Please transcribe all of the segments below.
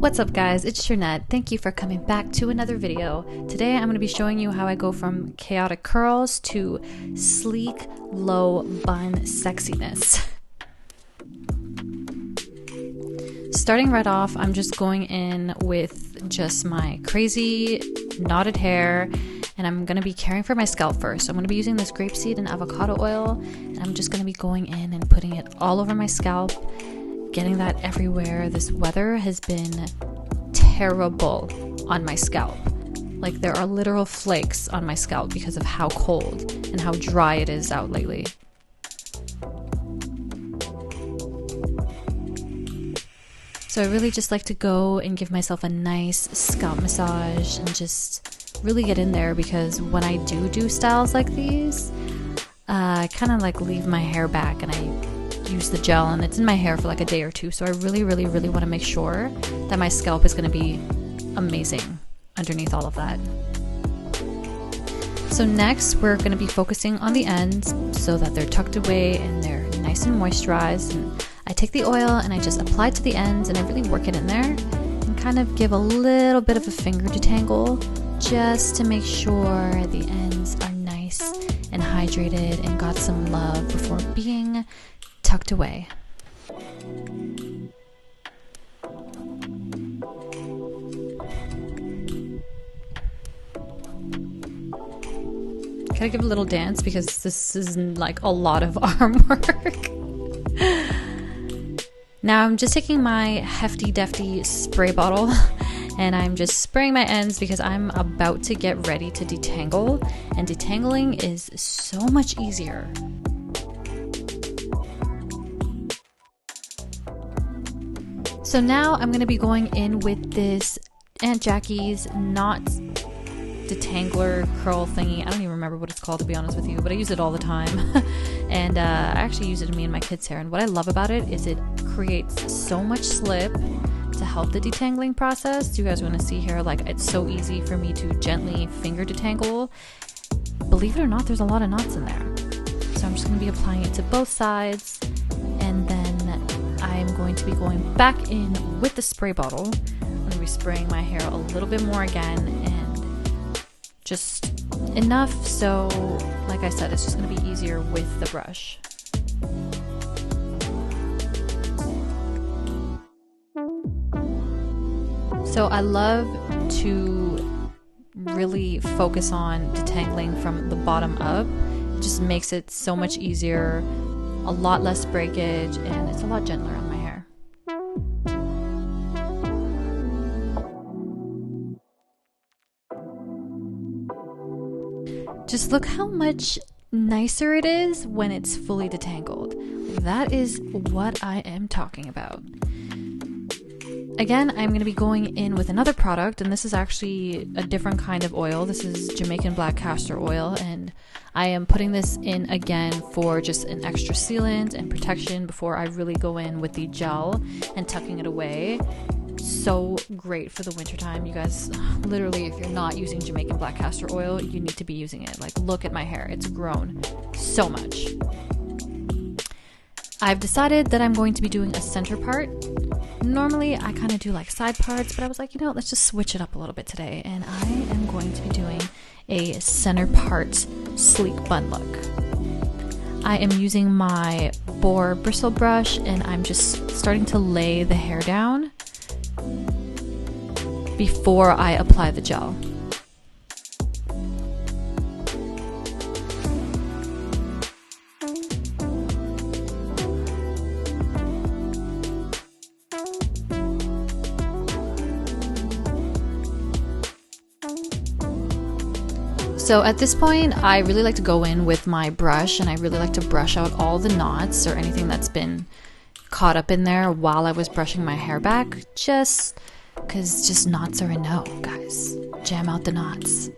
What's up guys, it's Shernette. Thank you for coming back to another video. Today I'm going to be showing you how I go from chaotic curls to sleek, low bun sexiness. Starting right off, I'm just going in with just my crazy knotted hair, and I'm going to be caring for my scalp first. So I'm going to be using this grapeseed and avocado oil, and I'm just going to be going in and putting it all over my scalp, getting that everywhere. This weather has been terrible on my scalp. Like, there are literal flakes on my scalp because of how cold and how dry it is out lately. So I really just like to go and give myself a nice scalp massage and just really get in there, because when I do styles like these, I kind of like leave my hair back and I use the gel and it's in my hair for like a day or two. So I really want to make sure that my scalp is going to be amazing underneath all of that. So next we're going to be focusing on the ends so that they're tucked away and they're nice and moisturized. And I take the oil and I just apply it to the ends and I really work it in there and kind of give a little bit of a finger detangle just to make sure the ends are nice and hydrated and got some love before being tucked away. Gotta give a little dance because this is like a lot of arm work. Now I'm just taking my hefty defty spray bottle and I'm just spraying my ends because I'm about to get ready to detangle, and detangling is so much easier. So now I'm going to be going in with this Aunt Jackie's knot detangler curl thingy. I don't even remember what it's called, to be honest with you, but I use it all the time. And I actually use it to me and my kids' hair. And what I love about it is it creates so much slip to help the detangling process. You guys want to see here, like, it's so easy for me to gently finger detangle. Believe it or not, there's a lot of knots in there. So I'm just going to be applying it to both sides, and then I'm going to be going back in with the spray bottle. I'm going to be spraying my hair a little bit more again, and just enough so, like I said, it's just going to be easier with the brush. So I love to really focus on detangling from the bottom up. It just makes it so much easier, a lot less breakage, and it's a lot gentler on my hair. Just look how much nicer it is when it's fully detangled. That is what I am talking about. Again, I'm going to be going in with another product, and this is actually a different kind of oil. This is Jamaican black castor oil, and I am putting this in again for just an extra sealant and protection before I really go in with the gel and tucking it away. So great for the wintertime. You guys, literally, if you're not using Jamaican black castor oil, you need to be using it. Like, look at my hair. It's grown so much. I've decided that I'm going to be doing a center part. Normally, I kind of do like side parts, but I was like, you know, let's just switch it up a little bit today. And I am going to be doing a center part sleek bun look. I am using my boar bristle brush, and I'm just starting to lay the hair down before I apply the gel. So at this point, I really like to go in with my brush, and I really like to brush out all the knots or anything that's been caught up in there while I was brushing my hair back, just because just knots are a no, guys. Jam out the knots.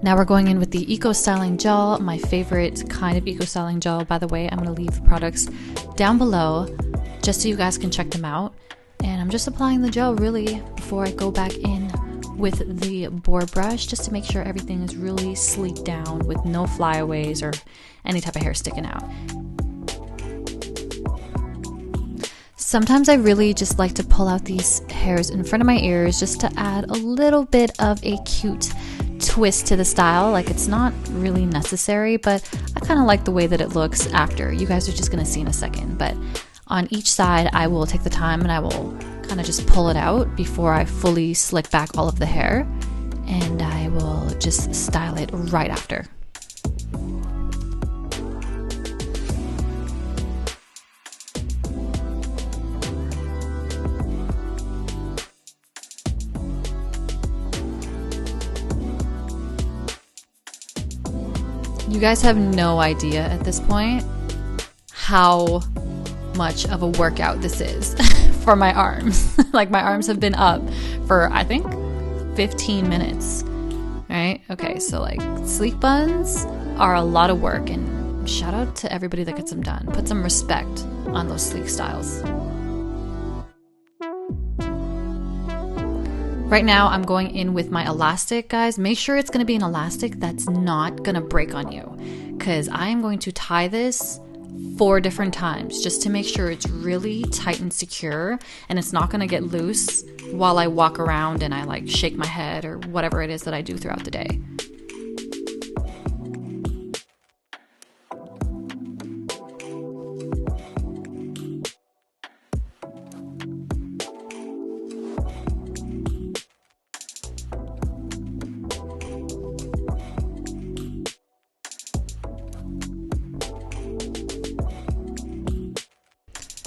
Now we're going in with the Eco Styling Gel, my favorite kind of Eco Styling Gel. By the way, I'm going to leave the products down below just so you guys can check them out. And I'm just applying the gel really before I go back in with the boar brush, just to make sure everything is really sleeked down with no flyaways or any type of hair sticking out. Sometimes I really just like to pull out these hairs in front of my ears just to add a little bit of a cute twist to the style. Like, it's not really necessary, but I kind of like the way that it looks after. You guys are just going to see in a second. But on each side, I will take the time and I will kind of just pull it out before I fully slick back all of the hair. And I will just style it right after. You guys have no idea at this point how much of a workout this is for my arms. Like, my arms have been up for, I think, 15 minutes, right? Okay, so like, sleek buns are a lot of work, and shout out to everybody that gets them done. Put some respect on those sleek styles. Right now, I'm going in with my elastic, guys. Make sure it's going to be an elastic that's not going to break on you, because I am going to tie this 4 different times just to make sure it's really tight and secure and it's not going to get loose while I walk around and I like shake my head or whatever it is that I do throughout the day.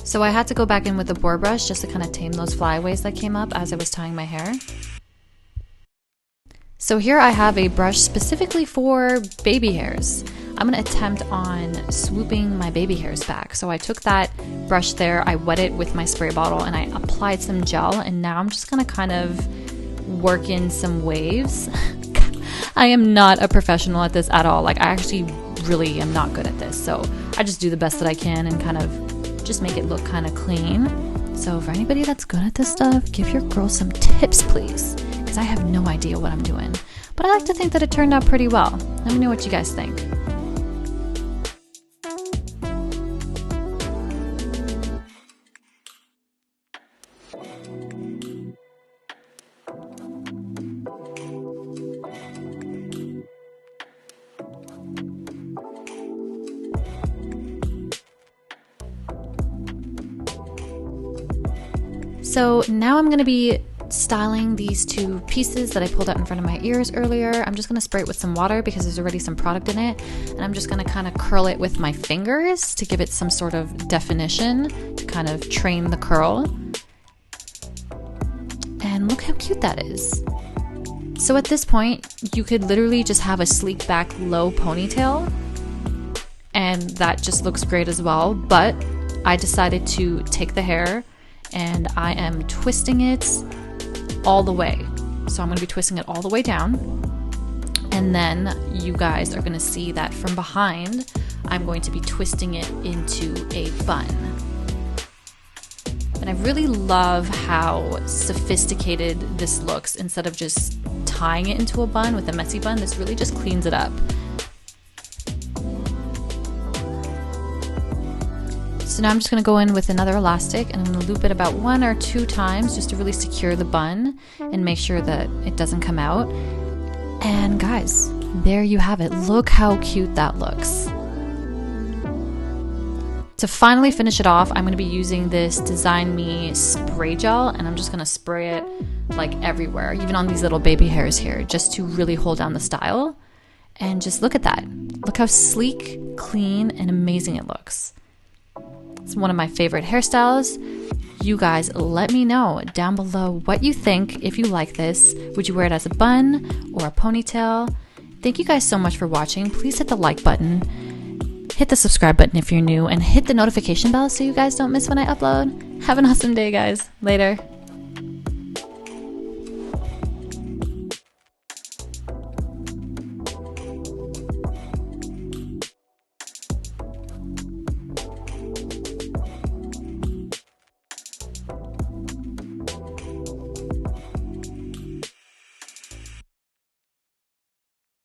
So I had to go back in with the boar brush just to kind of tame those flyaways that came up as I was tying my hair. So here I have a brush specifically for baby hairs. I'm going to attempt on swooping my baby hairs back. So I took that brush there, I wet it with my spray bottle, and I applied some gel, and now I'm just going to kind of work in some waves. I am not a professional at this at all. Like, I actually really am not good at this. So I just do the best that I can and kind of just make it look kind of clean. So for anybody that's good at this stuff, give your girl some tips, please, because I have no idea what I'm doing. But I like to think that it turned out pretty well. Let me know what you guys think. So now I'm going to be styling these 2 pieces that I pulled out in front of my ears earlier. I'm just going to spray it with some water because there's already some product in it. And I'm just going to kind of curl it with my fingers to give it some sort of definition to kind of train the curl. And look how cute that is. So at this point, you could literally just have a sleek back low ponytail. And that just looks great as well. But I decided to take the hair and I am twisting it all the way. So I'm going to be twisting it all the way down. And then you guys are going to see that from behind, I'm going to be twisting it into a bun. And I really love how sophisticated this looks. Instead of just tying it into a bun with a messy bun, this really just cleans it up. So now I'm just going to go in with another elastic and I'm going to loop it about 1 or 2 times just to really secure the bun and make sure that it doesn't come out. And guys, there you have it. Look how cute that looks. To finally finish it off, I'm going to be using this Design Me spray gel, and I'm just going to spray it like everywhere, even on these little baby hairs here, just to really hold down the style. And just look at that. Look how sleek, clean, and amazing it looks. It's one of my favorite hairstyles. You guys, let me know down below what you think. If you like this, would you wear it as a bun or a ponytail? Thank you guys so much for watching. Please hit the like button, hit the subscribe button if you're new, and hit the notification bell so you guys don't miss when I upload. Have an awesome day, guys. Later.